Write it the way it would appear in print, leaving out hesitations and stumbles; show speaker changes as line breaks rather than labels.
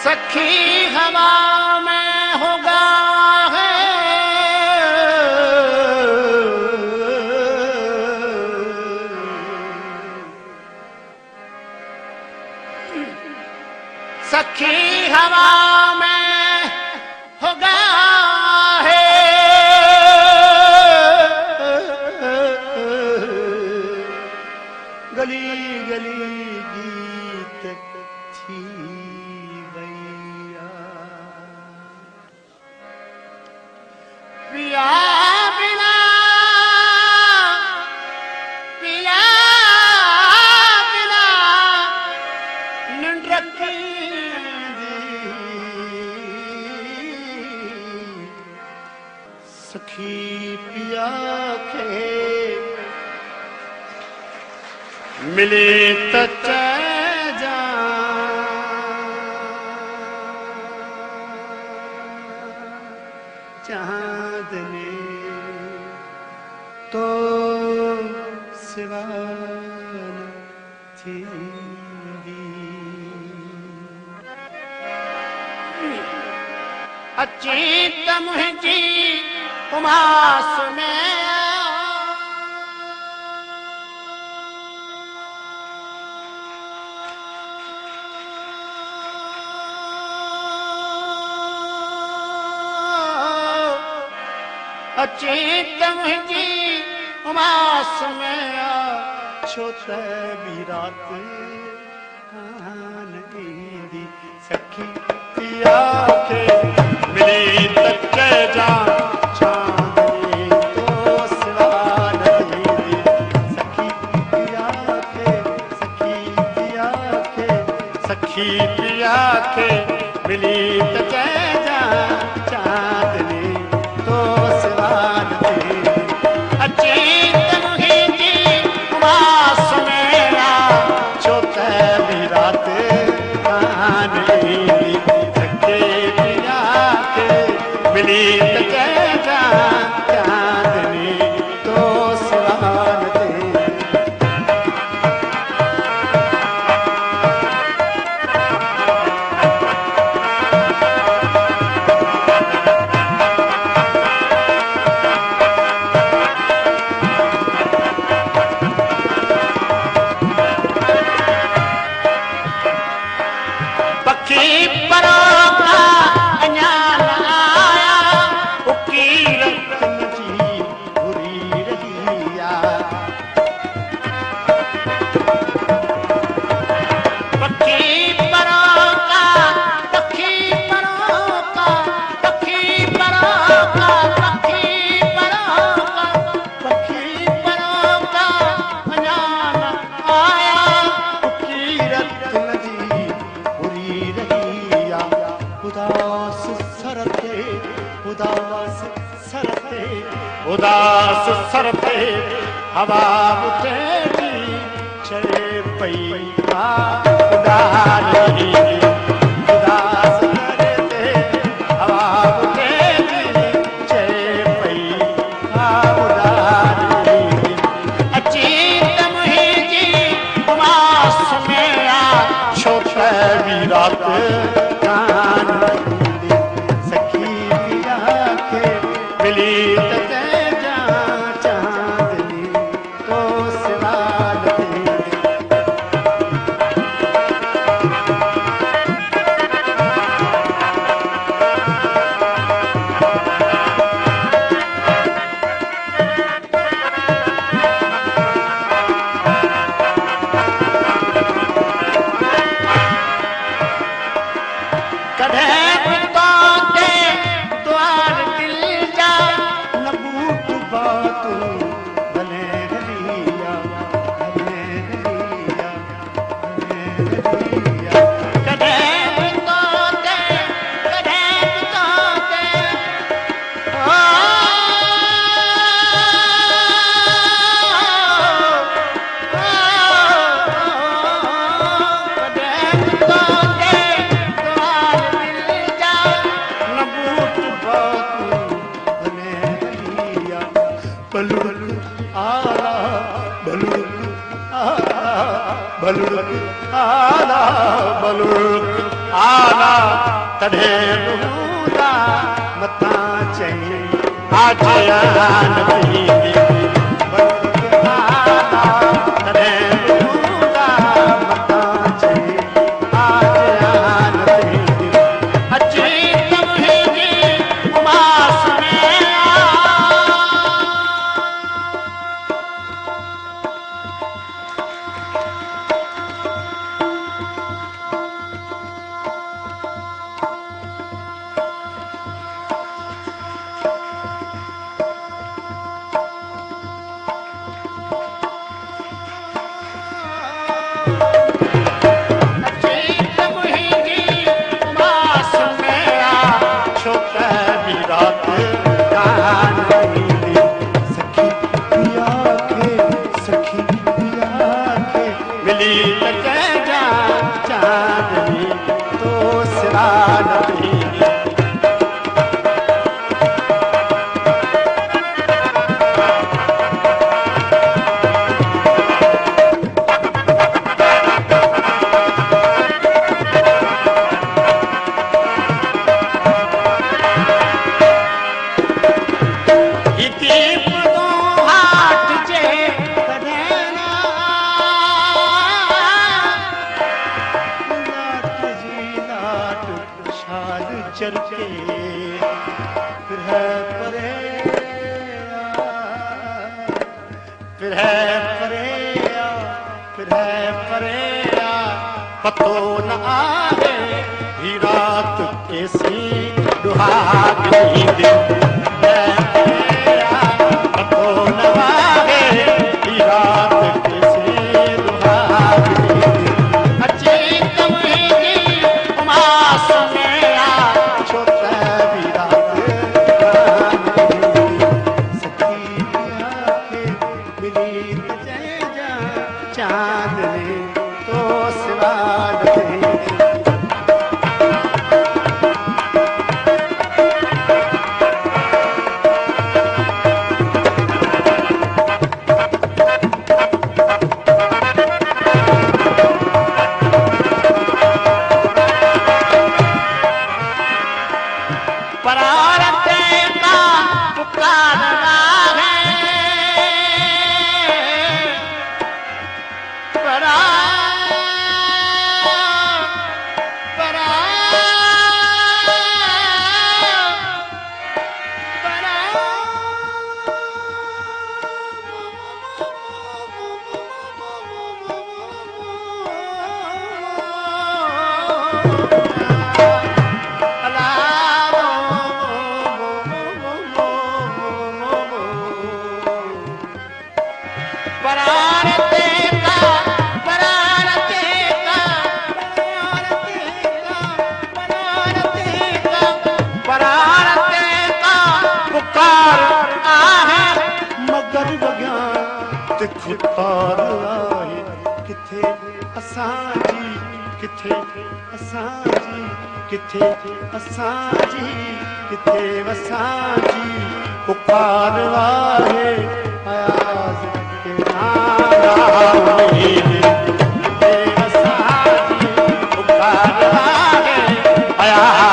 सखी हवा में होगा है सखी हवा में होगा है गली गली गीत थी भैया पिया बिना पिया बिना निंड्रकी सखी पिया के मिले तो जा चांदनी तो सिवा थी अचीत मुझी उमास में अचीत मुझी उमास में छोट भी रात कान दी सखी पिया के मिली तक जा चांदनी तो सिवा नहीं सखी पिया के सखी पिया के सखी पिया के मिली तक जा चांदनी तो सिवा नहीं अचीत मुझी उमास मेरा छोट भी रात कान दी मिली जा चांदनी तो सिवान दे पक्षी परो का उदास सरते हवा उठे चले पैया उदारी उदास करते हवा उठे चले पैया उदारी अचीत मुझी उमास मेरा छोट भी रात कान सखी पिया के मिली कढ़े आला तॾहिं ॿुधा मता चई आजयान थींदी आला तॾहिं ॿुधा मता चई आजयान थींदी अची तव्हांजी उमास में पतो न आहे ही रात कैसी दुहाग नींदे पतो न आहे ही रात कैसी दुहाग नींदे अची तव्हांजी उमास में छो त बि रात सखी खे मिली त चइजां चांदनी तो सिवा खुतार आहे किथे असांजी किथे असांजी किथे असांजी किथे असांजी पुकार आहे आयाज़ के नाम किथे असांजी पुकार आहे आयाज़